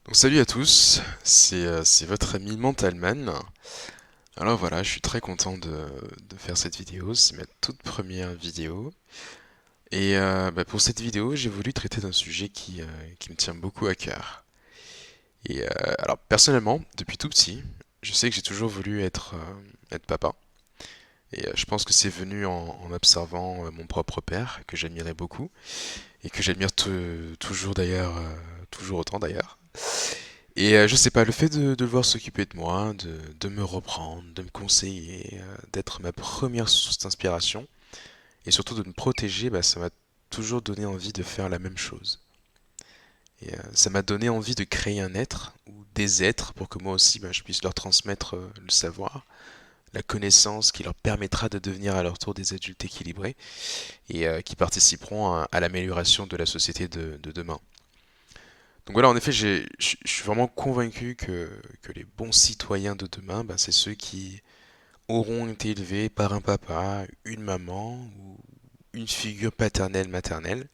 Donc, salut à tous, c'est votre ami Mentalman. Alors voilà, je suis très content de faire cette vidéo, c'est ma toute première vidéo. Et pour cette vidéo, j'ai voulu traiter d'un sujet qui me tient beaucoup à cœur. Alors personnellement, depuis tout petit, je sais que j'ai toujours voulu être papa. Je pense que c'est venu en observant mon propre père, que j'admirais beaucoup, et que j'admire toujours d'ailleurs, toujours autant d'ailleurs. Je sais pas, le fait de le voir s'occuper de moi, de me reprendre, de me conseiller, d'être ma première source d'inspiration, et surtout de me protéger, ça m'a toujours donné envie de faire la même chose. Ça m'a donné envie de créer un être, ou des êtres, pour que moi aussi je puisse leur transmettre le savoir, la connaissance qui leur permettra de devenir à leur tour des adultes équilibrés, qui participeront à l'amélioration de la société de demain. Donc voilà, en effet, je suis vraiment convaincu que les bons citoyens de demain, c'est ceux qui auront été élevés par un papa, une maman ou une figure paternelle, maternelle.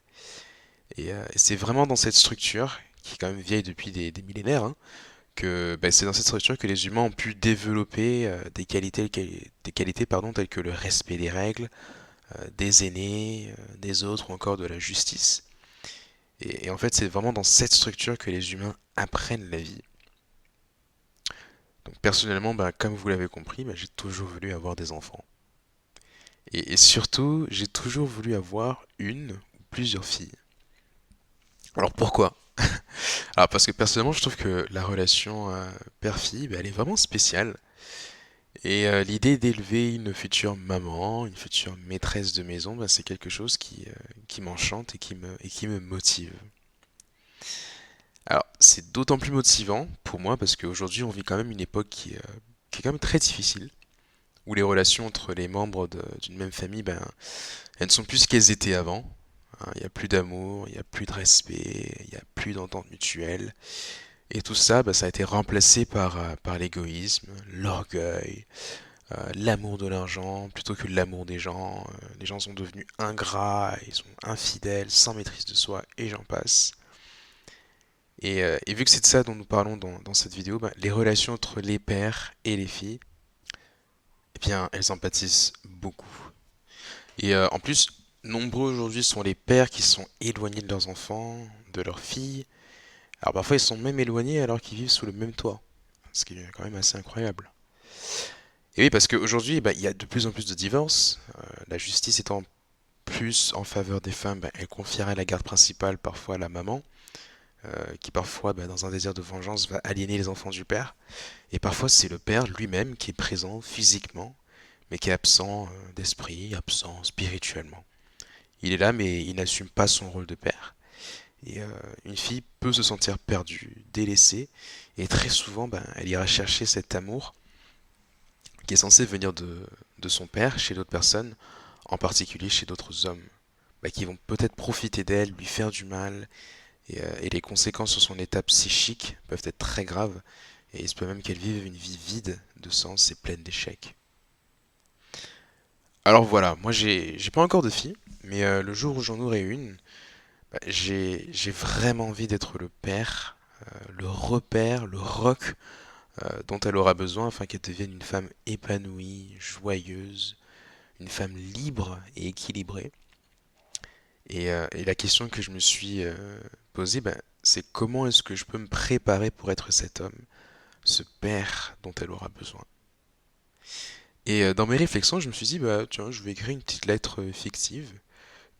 Et c'est vraiment dans cette structure, qui est quand même vieille depuis des millénaires, que c'est dans cette structure que les humains ont pu développer des qualités telles que le respect des règles, des aînés, des autres ou encore de la justice. Et en fait, c'est vraiment dans cette structure que les humains apprennent la vie. Donc personnellement, comme vous l'avez compris, j'ai toujours voulu avoir des enfants. Et surtout, j'ai toujours voulu avoir une ou plusieurs filles. Alors pourquoi? Alors parce que personnellement, je trouve que la relation père-fille, elle est vraiment spéciale. L'idée d'élever une future maman, une future maîtresse de maison, c'est quelque chose qui m'enchante et qui me motive. Alors c'est d'autant plus motivant pour moi parce qu'aujourd'hui, on vit quand même une époque qui est quand même très difficile, où les relations entre les membres d'une même famille, elles ne sont plus ce qu'elles étaient avant. Hein. Il n'y a plus d'amour, il n'y a plus de respect, il n'y a plus d'entente mutuelle. Et tout ça, ça a été remplacé par l'égoïsme, l'orgueil, l'amour de l'argent plutôt que l'amour des gens. Les gens sont devenus ingrats, ils sont infidèles, sans maîtrise de soi, et j'en passe. Et vu que c'est de ça dont nous parlons dans cette vidéo, les relations entre les pères et les filles, eh bien, elles en pâtissent beaucoup. En plus, nombreux aujourd'hui sont les pères qui sont éloignés de leurs enfants, de leurs filles. Alors parfois ils sont même éloignés alors qu'ils vivent sous le même toit. Ce qui est quand même assez incroyable. Et oui, parce qu'aujourd'hui, il y a de plus en plus de divorces. La justice étant plus en faveur des femmes, elle confierait la garde principale parfois à la maman, qui parfois, dans un désir de vengeance, va aliéner les enfants du père. Et parfois c'est le père lui-même qui est présent physiquement, mais qui est absent d'esprit, absent spirituellement. Il est là, mais il n'assume pas son rôle de père. Une fille peut se sentir perdue, délaissée, et très souvent, elle ira chercher cet amour qui est censé venir de son père chez d'autres personnes, en particulier chez d'autres hommes, qui vont peut-être profiter d'elle, lui faire du mal, et les conséquences sur son état psychique peuvent être très graves, et il se peut même qu'elle vive une vie vide de sens et pleine d'échecs. Alors voilà, moi j'ai pas encore de fille, mais le jour où j'en aurai une, j'ai vraiment envie d'être le père, le repère, le roc dont elle aura besoin afin qu'elle devienne une femme épanouie, joyeuse, une femme libre et équilibrée. Et la question que je me suis posée, c'est comment est-ce que je peux me préparer pour être cet homme, ce père dont elle aura besoin. Dans mes réflexions, je me suis dit, tiens, je vais écrire une petite lettre fictive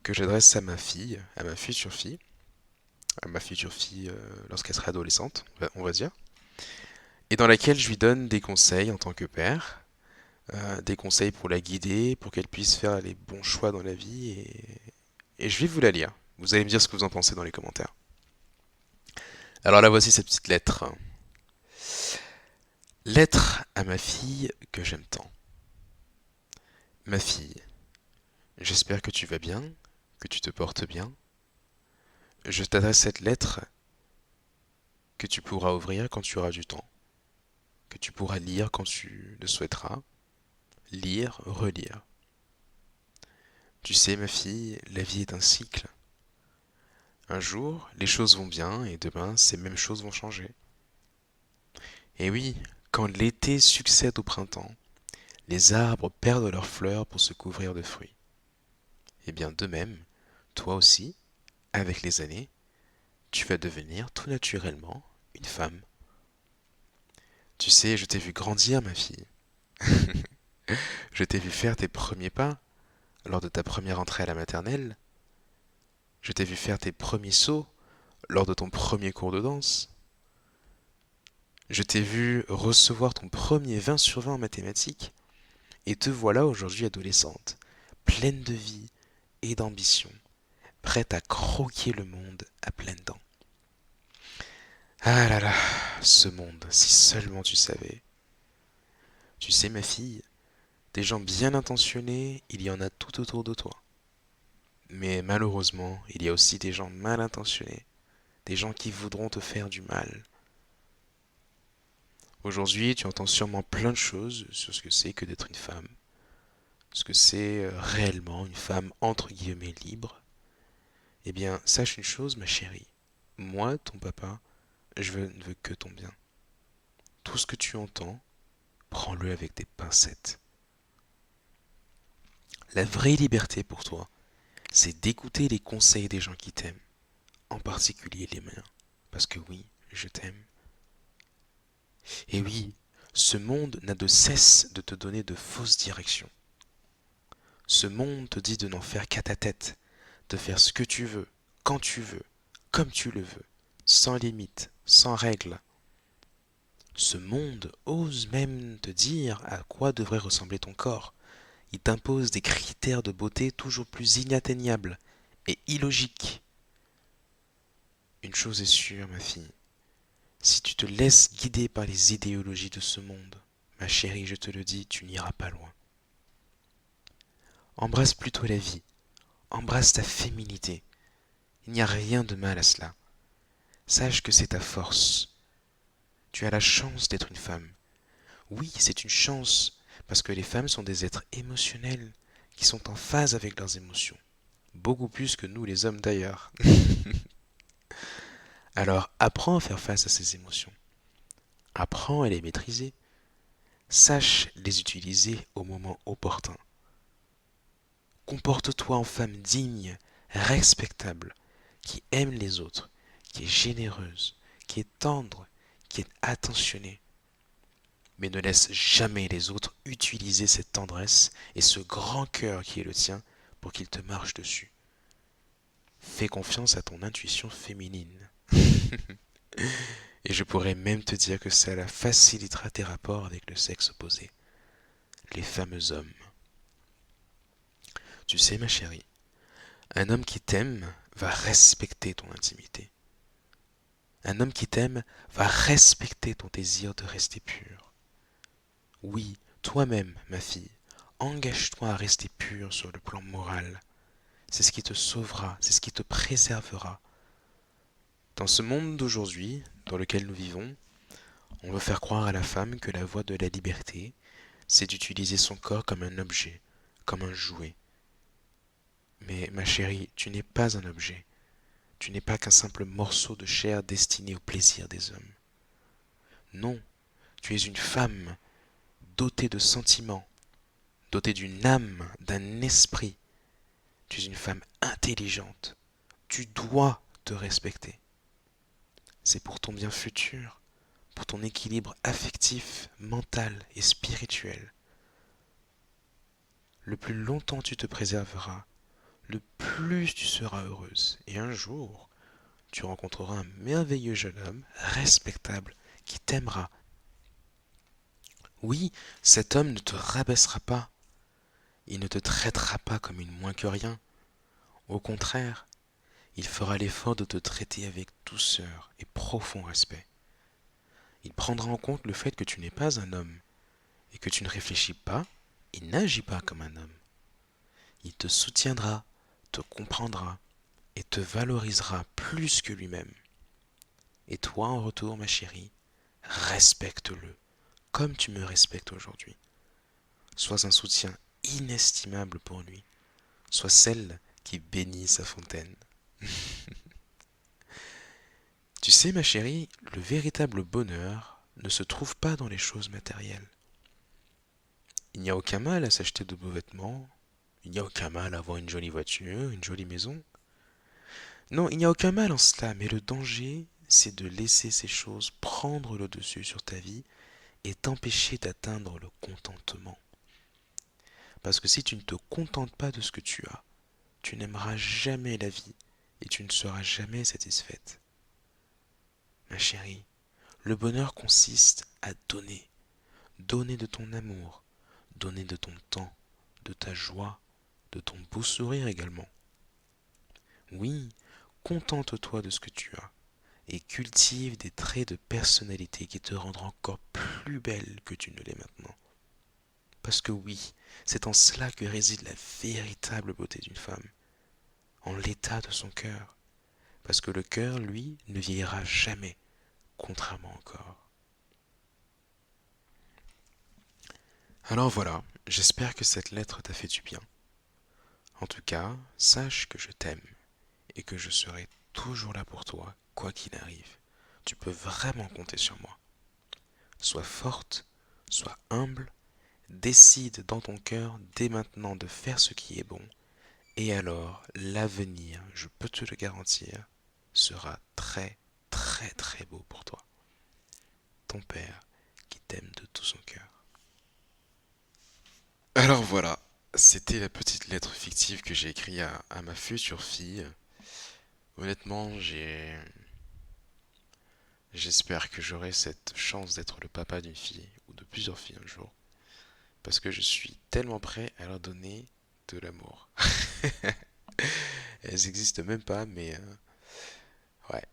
que j'adresse à ma future fille lorsqu'elle sera adolescente, on va dire, et dans laquelle je lui donne des conseils en tant que père, des conseils pour la guider, pour qu'elle puisse faire les bons choix dans la vie, et je vais vous la lire. Vous allez me dire ce que vous en pensez dans les commentaires. Alors là, voici cette petite lettre. Lettre à ma fille que j'aime tant. Ma fille, j'espère que tu vas bien, que tu te portes bien. Je t'adresse cette lettre que tu pourras ouvrir quand tu auras du temps, que tu pourras lire quand tu le souhaiteras, lire, relire. Tu sais, ma fille, la vie est un cycle. Un jour, les choses vont bien et demain, ces mêmes choses vont changer. Et oui, quand l'été succède au printemps, les arbres perdent leurs fleurs pour se couvrir de fruits. Et bien de même, toi aussi, avec les années, tu vas devenir tout naturellement une femme. Tu sais, je t'ai vu grandir, ma fille. Je t'ai vu faire tes premiers pas lors de ta première entrée à la maternelle. Je t'ai vu faire tes premiers sauts lors de ton premier cours de danse. Je t'ai vu recevoir ton premier 20 sur 20 en mathématiques. Et te voilà aujourd'hui adolescente, pleine de vie et d'ambition, prête à croquer le monde à pleines dents. Ah là là, ce monde, si seulement tu savais. Tu sais, ma fille, des gens bien intentionnés, il y en a tout autour de toi. Mais malheureusement, il y a aussi des gens mal intentionnés, des gens qui voudront te faire du mal. Aujourd'hui, tu entends sûrement plein de choses sur ce que c'est que d'être une femme, ce que c'est réellement une femme entre guillemets libre. Eh bien, sache une chose, ma chérie. Moi, ton papa, je ne veux que ton bien. Tout ce que tu entends, prends-le avec des pincettes. La vraie liberté pour toi, c'est d'écouter les conseils des gens qui t'aiment, en particulier les miens. Parce que oui, je t'aime. Et oui, ce monde n'a de cesse de te donner de fausses directions. Ce monde te dit de n'en faire qu'à ta tête, de faire ce que tu veux, quand tu veux, comme tu le veux, sans limite, sans règles. Ce monde ose même te dire à quoi devrait ressembler ton corps. Il t'impose des critères de beauté toujours plus inatteignables et illogiques. Une chose est sûre, ma fille, si tu te laisses guider par les idéologies de ce monde, ma chérie, je te le dis, tu n'iras pas loin. Embrasse plutôt la vie, embrasse ta féminité. Il n'y a rien de mal à cela. Sache que c'est ta force. Tu as la chance d'être une femme. Oui, c'est une chance, parce que les femmes sont des êtres émotionnels, qui sont en phase avec leurs émotions. Beaucoup plus que nous les hommes d'ailleurs. Alors apprends à faire face à ces émotions. Apprends à les maîtriser. Sache les utiliser au moment opportun. Comporte-toi en femme digne, respectable, qui aime les autres, qui est généreuse, qui est tendre, qui est attentionnée. Mais ne laisse jamais les autres utiliser cette tendresse et ce grand cœur qui est le tien pour qu'ils te marchent dessus. Fais confiance à ton intuition féminine. Et je pourrais même te dire que cela facilitera tes rapports avec le sexe opposé, les fameux hommes. Tu sais, ma chérie, un homme qui t'aime va respecter ton intimité. Un homme qui t'aime va respecter ton désir de rester pur. Oui, toi-même, ma fille, engage-toi à rester pur sur le plan moral. C'est ce qui te sauvera, c'est ce qui te préservera. Dans ce monde d'aujourd'hui, dans lequel nous vivons, on veut faire croire à la femme que la voie de la liberté, c'est d'utiliser son corps comme un objet, comme un jouet. Mais ma chérie, tu n'es pas un objet. Tu n'es pas qu'un simple morceau de chair destiné au plaisir des hommes. Non, tu es une femme dotée de sentiments, dotée d'une âme, d'un esprit. Tu es une femme intelligente. Tu dois te respecter. C'est pour ton bien futur, pour ton équilibre affectif, mental et spirituel. Le plus longtemps tu te préserveras, le plus tu seras heureuse. Et un jour, tu rencontreras un merveilleux jeune homme, respectable, qui t'aimera. Oui, cet homme ne te rabaissera pas. Il ne te traitera pas comme une moins que rien. Au contraire, il fera l'effort de te traiter avec douceur et profond respect. Il prendra en compte le fait que tu n'es pas un homme et que tu ne réfléchis pas et n'agis pas comme un homme. Il te soutiendra, te comprendra et te valorisera plus que lui-même. Et toi, en retour, ma chérie, respecte-le comme tu me respectes aujourd'hui. Sois un soutien inestimable pour lui. Sois celle qui bénit sa fontaine. Tu sais, ma chérie, le véritable bonheur ne se trouve pas dans les choses matérielles. Il n'y a aucun mal à s'acheter de beaux vêtements, il n'y a aucun mal à avoir une jolie voiture, une jolie maison. Non, il n'y a aucun mal en cela, mais le danger, c'est de laisser ces choses prendre le dessus sur ta vie et t'empêcher d'atteindre le contentement. Parce que si tu ne te contentes pas de ce que tu as, tu n'aimeras jamais la vie et tu ne seras jamais satisfaite. Ma chérie, le bonheur consiste à donner. Donner de ton amour, donner de ton temps, de ta joie, de ton beau sourire également. Oui, contente-toi de ce que tu as et cultive des traits de personnalité qui te rendront encore plus belle que tu ne l'es maintenant. Parce que oui, c'est en cela que réside la véritable beauté d'une femme, en l'état de son cœur. Parce que le cœur, lui, ne vieillira jamais, contrairement au corps. Alors voilà, j'espère que cette lettre t'a fait du bien. En tout cas, sache que je t'aime et que je serai toujours là pour toi, quoi qu'il arrive. Tu peux vraiment compter sur moi. Sois forte, sois humble, décide dans ton cœur dès maintenant de faire ce qui est bon, et alors l'avenir, je peux te le garantir, sera très très très beau pour toi. Ton père qui t'aime de tout son cœur. Alors voilà, c'était la petite lettre fictive que j'ai écrite à ma future fille. Honnêtement, j'espère que j'aurai cette chance d'être le papa d'une fille, ou de plusieurs filles un jour, parce que je suis tellement prêt à leur donner de l'amour. Elles existent même pas, mais ouais,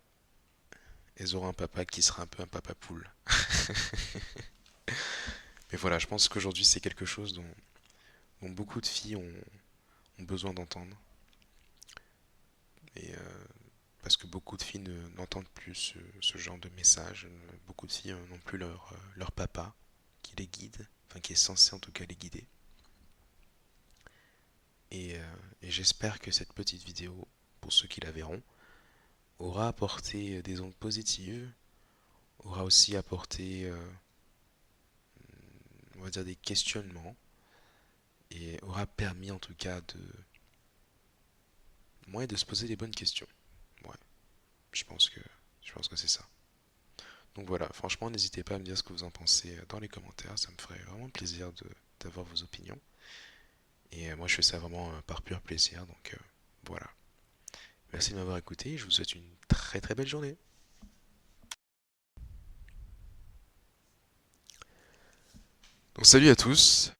elles auront un papa qui sera un peu un papa poule. Mais voilà, je pense qu'aujourd'hui c'est quelque chose dont beaucoup de filles ont besoin d'entendre. Et parce que beaucoup de filles n'entendent plus ce genre de message. Beaucoup de filles n'ont plus leur papa qui les guide, enfin qui est censé en tout cas les guider. Et j'espère que cette petite vidéo, pour ceux qui la verront, aura apporté des ondes positives, aura aussi apporté, on va dire, des questionnements, et aura permis en tout cas moi, de se poser les bonnes questions. Ouais, je pense que, je pense que c'est ça. Donc voilà, franchement, n'hésitez pas à me dire ce que vous en pensez dans les commentaires, ça me ferait vraiment plaisir d'avoir vos opinions. Et moi, je fais ça vraiment par pur plaisir, donc voilà. Merci de m'avoir écouté, je vous souhaite une très très belle journée. Donc salut à tous,